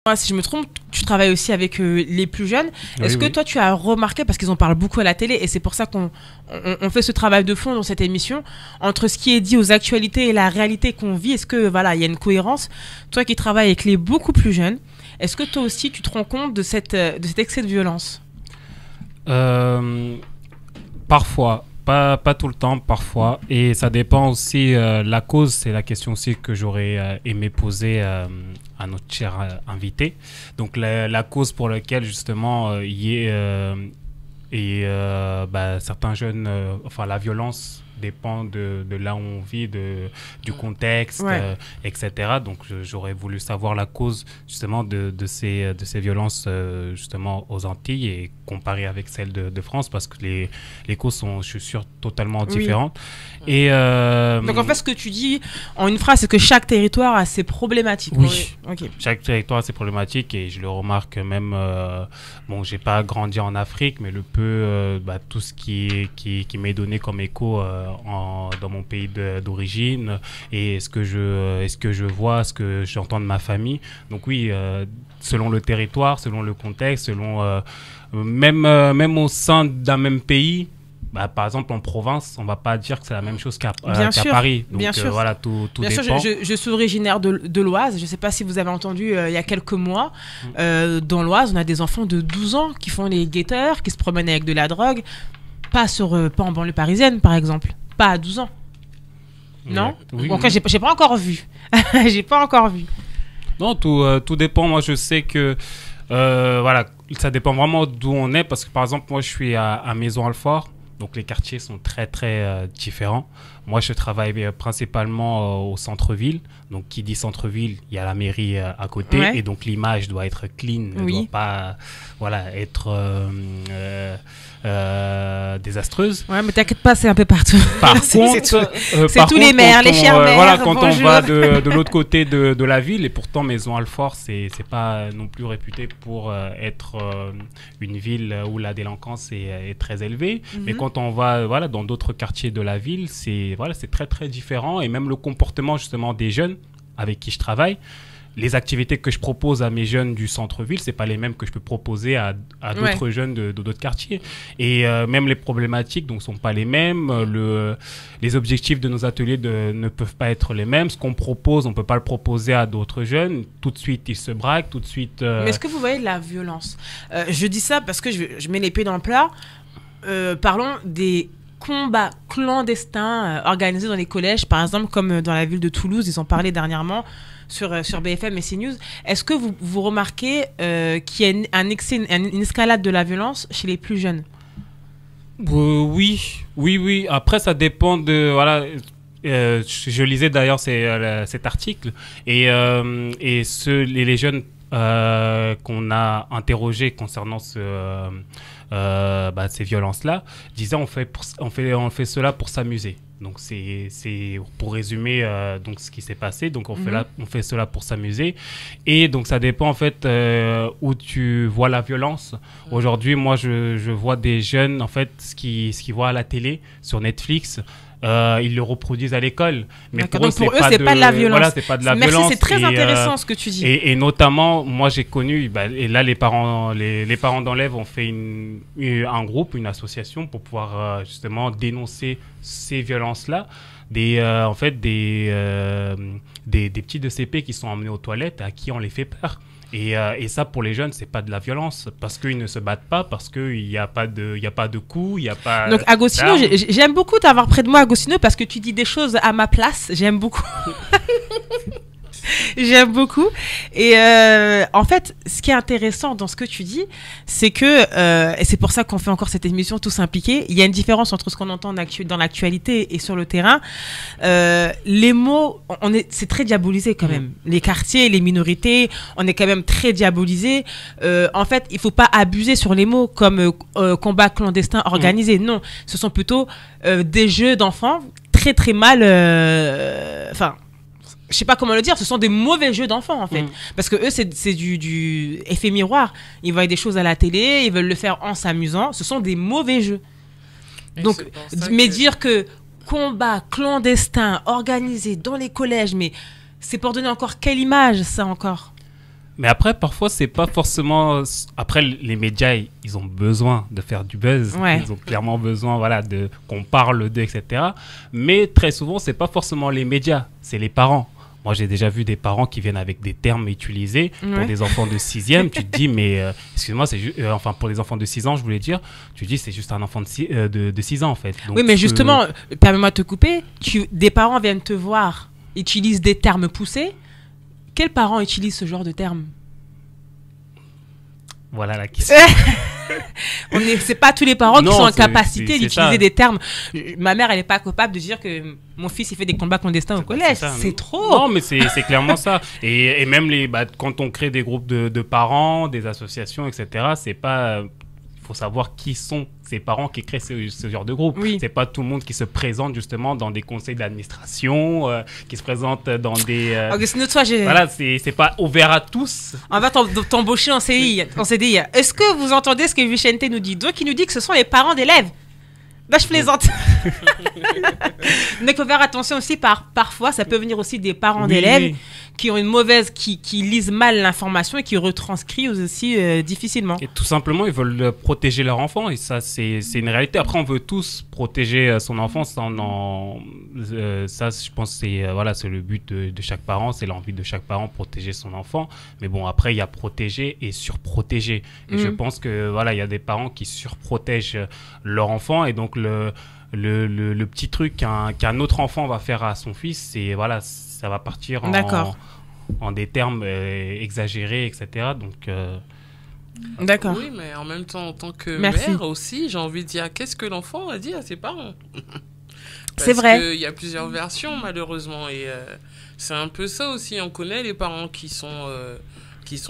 Si je me trompe, tu travailles aussi avec les plus jeunes. Est-ce que toi, tu as remarqué, parce qu'ils en parlent beaucoup à la télé, et c'est pour ça qu'on fait ce travail de fond dans cette émission, entre ce qui est dit aux actualités et la réalité qu'on vit, est-ce que voilà, il y a une cohérence? Toi qui travailles avec les beaucoup plus jeunes, est-ce que toi aussi, tu te rends compte de cet excès de violence? Parfois. Pas tout le temps, parfois. Et ça dépend aussi, la cause, c'est la question aussi que j'aurais aimé poser à notre cher invité. Donc la cause pour laquelle justement il y a certains jeunes, enfin la violence dépend de là où on vit, du contexte, etc. Donc j'aurais voulu savoir la cause justement de ces violences justement aux Antilles et comparer avec celles de France, parce que les causes sont, je suis sûr, totalement différentes. Et donc en fait, ce que tu dis en une phrase, c'est que chaque territoire a ses problématiques. Oui, chaque territoire a ses problématiques, et je le remarque même, bon, j'ai pas grandi en Afrique, mais le peu, tout ce qui m'est donné comme écho dans mon pays d'origine, et ce que je vois, ce que j'entends de ma famille. Donc oui, selon le territoire, selon le contexte, selon même au sein d'un même pays. Par exemple, en province, on ne va pas dire que c'est la même chose qu'à Paris. Donc, bien sûr. Voilà, tout bien dépend. Sûr, je suis originaire de l'Oise. Je ne sais pas si vous avez entendu il y a quelques mois. Dans l'Oise, on a des enfants de 12 ans qui font les guetteurs, qui se promènent avec de la drogue. Pas en banlieue parisienne, par exemple. Pas à 12 ans. Non? Donc, j'ai pas encore vu. J'ai pas encore vu. Non, tout dépend. Moi, je sais que... voilà, ça dépend vraiment d'où on est. Parce que, par exemple, moi, je suis à Maison-Alfort. Donc, les quartiers sont très, très différents. Moi, je travaille principalement au centre-ville. Donc, qui dit centre-ville, il y a la mairie à côté. Et donc, l'image doit être clean. Ne doit pas être désastreuse. Ouais, mais t'inquiète pas, c'est un peu partout. Par contre, c'est tous les maires, les chers maires. Voilà, quand on va de l'autre côté de la ville, et pourtant, Maison-Alfort, c'est pas non plus réputé pour être une ville où la délinquance est très élevée. Mais quand on va dans d'autres quartiers de la ville, c'est très très différent, et même le comportement justement des jeunes avec qui je travaille, les activités que je propose à mes jeunes du centre-ville, c'est pas les mêmes que je peux proposer à d'autres jeunes de d'autres quartiers, et même les problématiques donc sont pas les mêmes, les objectifs de nos ateliers ne peuvent pas être les mêmes, ce qu'on propose on peut pas le proposer à d'autres jeunes, tout de suite ils se braquent, tout de suite Mais est-ce que vous voyez de la violence? Je dis ça parce que je mets les pieds dans le plat. Parlons des combats clandestins organisés dans les collèges, par exemple, comme dans la ville de Toulouse, ils ont parlé dernièrement sur BFM et CNews. Est-ce que vous remarquez qu'il y a une escalade de la violence chez les plus jeunes? Oui. Après, ça dépend de... Voilà, je lisais d'ailleurs cet article, et les jeunes qu'on a interrogés concernant ces violences-là, disaient on fait cela pour s'amuser. Donc c'est pour résumer donc ce qui s'est passé. Donc on fait cela pour s'amuser, et donc ça dépend en fait où tu vois la violence. Aujourd'hui, moi je vois des jeunes en fait ce qu'ils voient à la télé, sur Netflix. Ils le reproduisent à l'école, mais pour eux, c'est pas de la violence. Voilà, c'est pas de la violence. C'est très intéressant ce que tu dis. Et notamment, moi j'ai connu, et là les parents d'enlèves ont fait un groupe, une association pour pouvoir justement dénoncer ces violences-là. Des petits de CP qui sont emmenés aux toilettes, à qui on les fait peur. Et ça, pour les jeunes, c'est pas de la violence, parce qu'ils ne se battent pas, parce qu'il n'y a pas de coups, il n'y a pas... Donc, Agostino, j'aime beaucoup t'avoir près de moi, Agostino, parce que tu dis des choses à ma place. J'aime beaucoup. J'aime beaucoup. Et en fait, ce qui est intéressant dans ce que tu dis, c'est que, et c'est pour ça qu'on fait encore cette émission tous impliqués, il y a une différence entre ce qu'on entend dans l'actualité et sur le terrain. Les mots, c'est très diabolisé quand même. Les quartiers, les minorités, on est quand même très diabolisé. En fait, il ne faut pas abuser sur les mots comme combat clandestin organisé. Non, ce sont plutôt des jeux d'enfants très très mal... Enfin... je sais pas comment le dire, ce sont des mauvais jeux d'enfants en fait. Parce que eux, c'est du effet miroir. Ils voient des choses à la télé, ils veulent le faire en s'amusant. Ce sont des mauvais jeux. Donc, dire que combat clandestin organisé dans les collèges, mais c'est pour donner encore quelle image, ça encore? Mais après, parfois, c'est pas forcément... Après, les médias, ils ont besoin de faire du buzz. Ouais. Ils ont clairement besoin, voilà, qu'on parle d'eux, etc. Mais très souvent, c'est pas forcément les médias, c'est les parents. Moi, j'ai déjà vu des parents qui viennent avec des termes utilisés pour des enfants de 6e. Tu te dis, mais excuse-moi, enfin, pour les enfants de 6 ans, je voulais dire, tu te dis, c'est juste un enfant de 6 ans, en fait. Donc, oui, mais justement, permets-moi de te couper, des parents viennent te voir, utilisent des termes poussés. Quels parents utilisent ce genre de termes? Voilà la question. C'est pas tous les parents qui sont en capacité d'utiliser ça. des termes. Ma mère, elle n'est pas capable de dire que mon fils il fait des combats clandestins au collège. C'est trop. Non, mais c'est clairement ça. Et même quand on crée des groupes de parents, des associations, etc., c'est pas... Il faut savoir qui sont ces parents qui créent ce genre de groupe. Oui. C'est pas tout le monde qui se présente justement dans des conseils d'administration, qui se présente dans des... Voilà, c'est pas ouvert à tous. On va t'embaucher en CDI. Est-ce que vous entendez ce que Vicente nous dit? Donc, il nous dit que ce sont les parents d'élèves. Là, je plaisante. Mais il faut faire attention aussi, parfois, ça peut venir aussi des parents d'élèves qui ont une mauvaise, qui lisent mal l'information et qui retranscrivent aussi difficilement. Et tout simplement, ils veulent protéger leur enfant et ça, c'est une réalité. Après, on veut tous protéger son enfant. Ça, je pense, c'est le but de chaque parent. C'est l'envie de chaque parent, protéger son enfant. Mais bon, après, il y a protéger et surprotéger. Et je pense que, voilà, il y a des parents qui surprotègent leur enfant et donc le petit truc qu'un autre enfant va faire à son fils, c'est voilà, ça va partir en des termes exagérés, etc. Donc, d'accord. Oui, mais en même temps, en tant que mère aussi, j'ai envie de dire qu'est-ce que l'enfant a dit à ses parents. C'est vrai. Parce qu'il y a plusieurs versions, malheureusement. Et c'est un peu ça aussi. On connaît les parents qui sont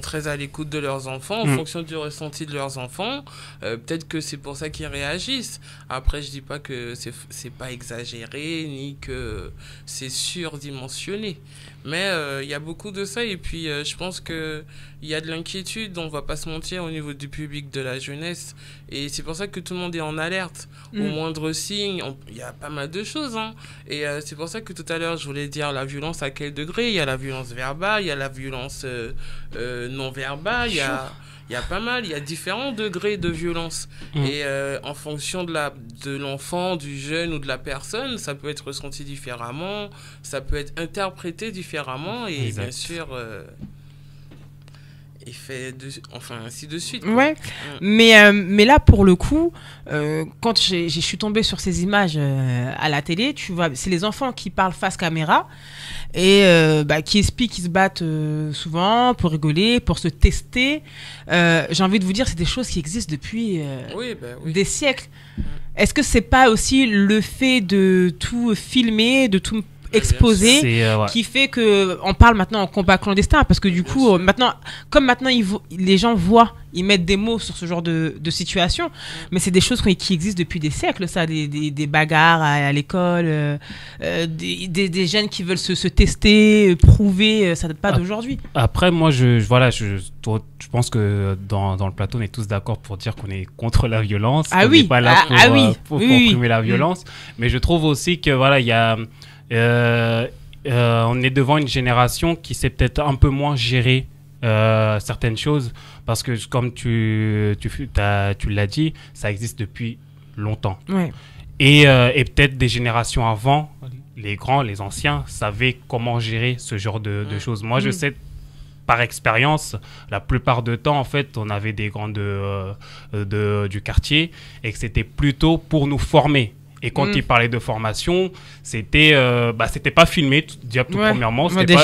très à l'écoute de leurs enfants, en fonction du ressenti de leurs enfants. Peut-être que c'est pour ça qu'ils réagissent. Après, je dis pas que c'est pas exagéré, ni que c'est surdimensionné. Mais il y a beaucoup de ça. Et puis, je pense qu'il y a de l'inquiétude, on va pas se mentir, au niveau du public, de la jeunesse. Et c'est pour ça que tout le monde est en alerte. Au moindre signe, il y a pas mal de choses. Hein. Et c'est pour ça que tout à l'heure, je voulais dire la violence à quel degré. Il y a la violence verbale, il y a la violence non verbale, il y a pas mal, il y a différents degrés de violence. Et en fonction de l'enfant, du jeune ou de la personne, ça peut être ressenti différemment, ça peut être interprété différemment et bien sûr... et fait ainsi de suite. Quoi. Ouais. Mais là, pour le coup, quand je suis tombée sur ces images à la télé, tu vois, c'est les enfants qui parlent face caméra et qui expliquent qu'ils se battent souvent pour rigoler, pour se tester. J'ai envie de vous dire, c'est des choses qui existent depuis des siècles. Est-ce que c'est pas aussi le fait de tout filmer, de tout exposé qui fait que on parle maintenant en combat clandestin parce que du coup maintenant les gens voient, ils mettent des mots sur ce genre de situation, mais c'est des choses qui existent depuis des siècles, ça, des bagarres à l'école, des jeunes qui veulent se tester, prouver, ça date pas d'aujourd'hui. Après, moi, je pense que dans le plateau, on est tous d'accord pour dire qu'on est contre la violence, qu'on n'est pas là pour comprimer la violence, mais je trouve aussi que voilà, il y a on est devant une génération qui sait peut-être un peu moins gérer certaines choses parce que comme tu l'as dit, ça existe depuis longtemps. Ouais. Et peut-être des générations avant, les grands, les anciens savaient comment gérer ce genre de choses. Moi, je sais par expérience, la plupart du temps, en fait, on avait des grands du quartier et que c'était plutôt pour nous former. Et quand il parlait de formation, c'était pas filmé, tout premièrement, c'était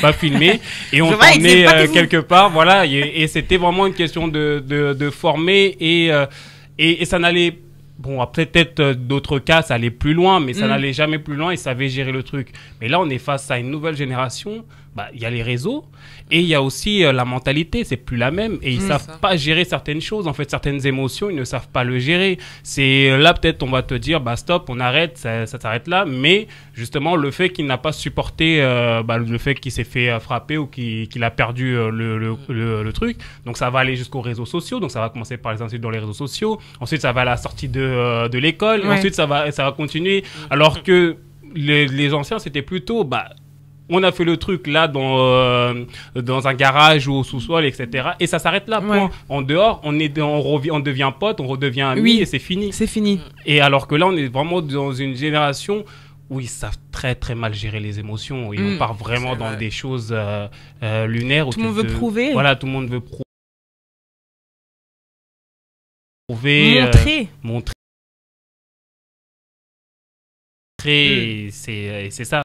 pas filmé. Et on t'emmenait quelque part, voilà, et c'était vraiment une question de former et ça n'allait... Bon, peut-être d'autres cas, ça allait plus loin, mais ça n'allait jamais plus loin, ils savaient gérer le truc. Mais là, on est face à une nouvelle génération, il y a les réseaux, et il y a aussi la mentalité, c'est plus la même, et ils savent pas gérer certaines choses, en fait, certaines émotions, ils ne savent pas le gérer. C'est là, peut-être, on va te dire, stop, on arrête, ça s'arrête là, mais justement, le fait qu'il n'a pas supporté le fait qu'il s'est fait frapper ou qu'il a perdu le truc, donc ça va aller jusqu'aux réseaux sociaux, donc ça va commencer par les insultes dans les réseaux sociaux, ensuite ça va à la sortie de l'école, et ensuite ça va continuer, alors que les anciens, c'était plutôt... on a fait le truc là dans un garage ou au sous-sol, etc. Et ça s'arrête là, point. En dehors, on devient pote, on redevient amis et c'est fini. C'est fini. Et alors que là, on est vraiment dans une génération où ils savent très très mal gérer les émotions. On part vraiment dans des choses lunaires. Tout le monde veut prouver. Voilà, tout le monde veut prouver. Montrer. Et c'est ça.